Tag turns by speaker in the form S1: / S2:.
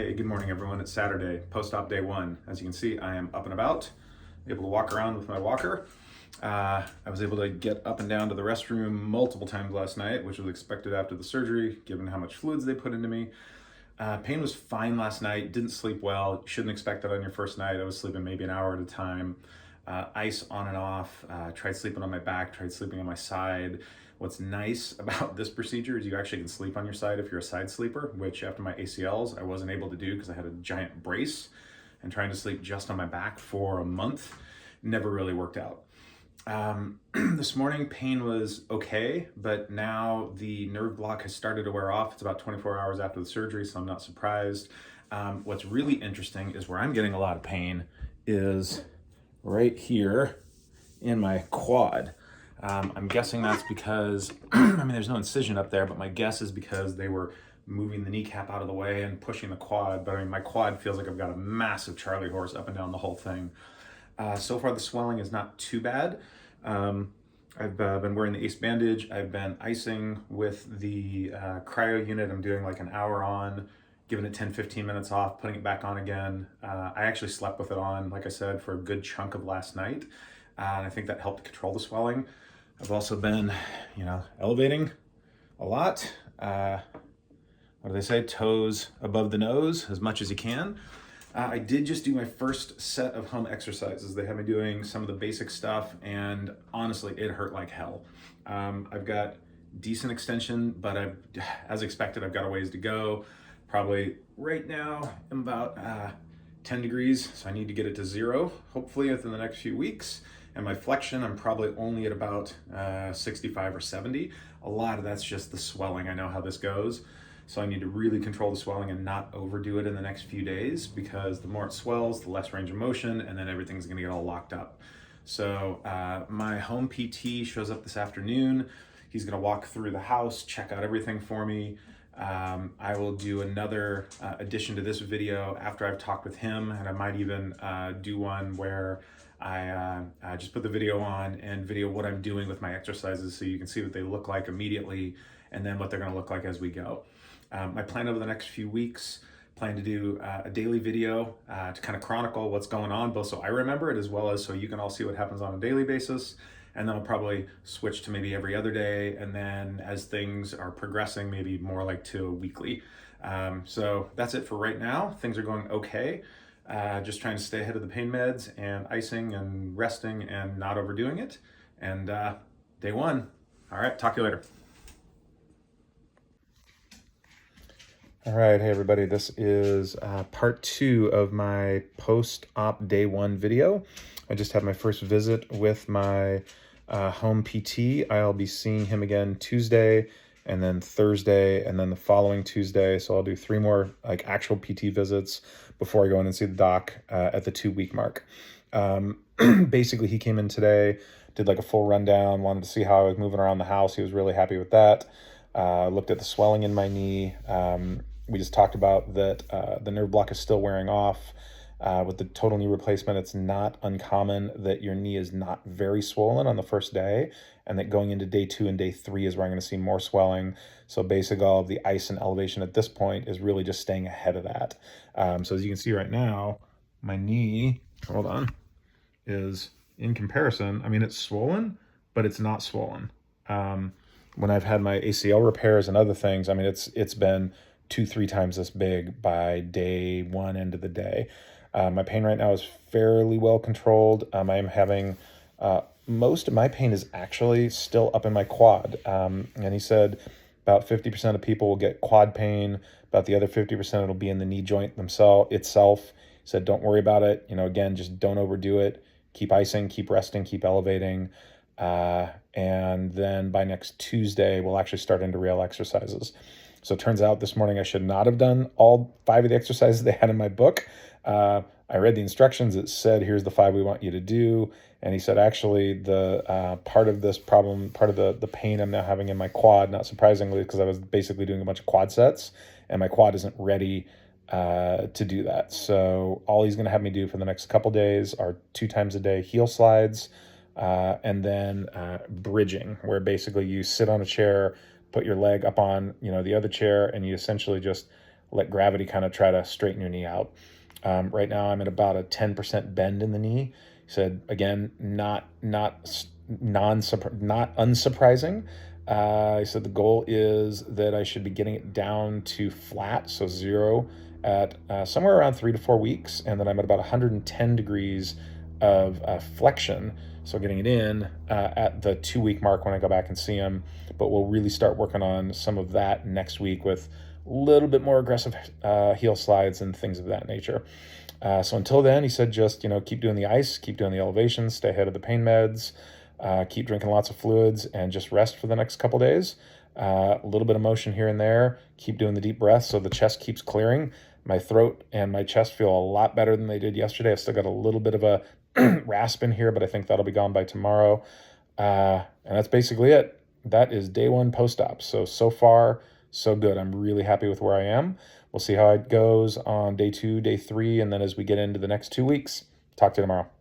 S1: Hey, good morning everyone. It's Saturday, post-op day one. As you can see, I am up and about, able to walk around with my walker. I was able to get up and down to the restroom multiple times last night, which was expected after the surgery, given how much fluids they put into me. Pain was fine last night, didn't sleep well. You shouldn't expect that on your first night. I was sleeping maybe an hour at a time. Ice on and off, tried sleeping on my back, tried sleeping on my side. What's nice about this procedure is you actually can sleep on your side if you're a side sleeper, which after my ACLs, I wasn't able to do because I had a giant brace, and trying to sleep just on my back for a month never really worked out. This morning, pain was okay, but now the nerve block has started to wear off. It's about 24 hours after the surgery, so I'm not surprised. What's really interesting is where I'm getting a lot of pain is right here in my quad. I'm guessing that's because, there's no incision up there, but my guess is because they were moving the kneecap out of the way and pushing the quad. But my quad feels like I've got a massive Charlie horse up and down the whole thing. So far, the swelling is not too bad. I've been wearing the ACE bandage. I've been icing with the cryo unit. I'm doing like an hour on, giving it 10-15 minutes off, putting it back on again. I actually slept with it on, like I said, for a good chunk of last night. And I think that helped control the swelling. I've also been, elevating a lot. What do they say? Toes above the nose as much as you can. I did just do my first set of home exercises. They had me doing some of the basic stuff, and honestly, it hurt like hell. I've got decent extension, but as expected, I've got a ways to go. Probably right now, I'm about 10 degrees, so I need to get it to 0, hopefully within the next few weeks. And my flexion, I'm probably only at about 65 or 70. A lot of that's just the swelling. I know how this goes. So I need to really control the swelling and not overdo it in the next few days, because the more it swells, the less range of motion, and then everything's gonna get all locked up. So my home PT shows up this afternoon. He's gonna walk through the house, check out everything for me. I will do another addition to this video after I've talked with him, and I might even do one where I just put the video on and video what I'm doing with my exercises so you can see what they look like immediately and then what they're gonna look like as we go. My plan over the next few weeks, plan to do a daily video to kind of chronicle what's going on, both so I remember it as well as so you can all see what happens on a daily basis. And then I'll probably switch to maybe every other day. And then as things are progressing, maybe more like to a weekly. So that's it for right now. Things are going okay. Just trying to stay ahead of the pain meds and icing and resting and not overdoing it. And day one. All right, talk to you later. All right, hey everybody, this is part 2 of my post-op day 1 video. I just had my first visit with my home PT. I'll be seeing him again Tuesday, and then Thursday, and then the following Tuesday. So I'll do 3 more like actual PT visits before I go in and see the doc at the 2-week mark. Basically, he came in today, did like a full rundown, wanted to see how I was moving around the house. He was really happy with that. Looked at the swelling in my knee. We just talked about that the nerve block is still wearing off. With the total knee replacement, it's not uncommon that your knee is not very swollen on the first day, and that going into day 2 and day 3 is where I'm going to see more swelling. So basically all of the ice and elevation at this point is really just staying ahead of that. So as you can see right now, my knee, hold on, is in comparison, it's swollen, but it's not swollen. When I've had my ACL repairs and other things, it's been 2-3 times this big by day 1 end of the day. My pain right now is fairly well controlled. I am having, most of my pain is actually still up in my quad. And he said about 50% of people will get quad pain, about the other 50% it'll be in the knee joint itself. He said, don't worry about it. Again, just don't overdo it. Keep icing, keep resting, keep elevating. And then by next Tuesday, we'll actually start into real exercises. So it turns out this morning I should not have done all 5 of the exercises they had in my book. I read the instructions. It said, here's the 5 we want you to do. And he said, actually, the part of this problem, part of the pain I'm now having in my quad, not surprisingly, because I was basically doing a bunch of quad sets, and my quad isn't ready to do that. So all he's going to have me do for the next couple days are 2 times a day heel slides, and then bridging, where basically you sit on a chair, put your leg up on the other chair, and you essentially just
S2: let gravity kind of try to straighten your knee out. Right now I'm at about a 10% bend in the knee. He said, again, not unsurprising. He said the goal is that I should be getting it down to flat, so zero, at somewhere around 3 to 4 weeks, and then I'm at about 110 degrees of flexion, so getting it in at the 2 week mark when I go back and see him. But we'll really start working on some of that next week with a little bit more aggressive heel slides and things of that nature. So until then, he said, just, keep doing the ice, keep doing the elevations, stay ahead of the pain meds, keep drinking lots of fluids, and just rest for the next couple days. A little bit of motion here and there. Keep doing the deep breaths so the chest keeps clearing. My throat and my chest feel a lot better than they did yesterday. I've still got a little bit of a rasp in here, but I think that'll be gone by tomorrow. And that's basically it. That is day one post-op. So far, so good. I'm really happy with where I am. We'll see how it goes on day 2, day 3, and then as we get into the next 2 weeks. Talk to you tomorrow.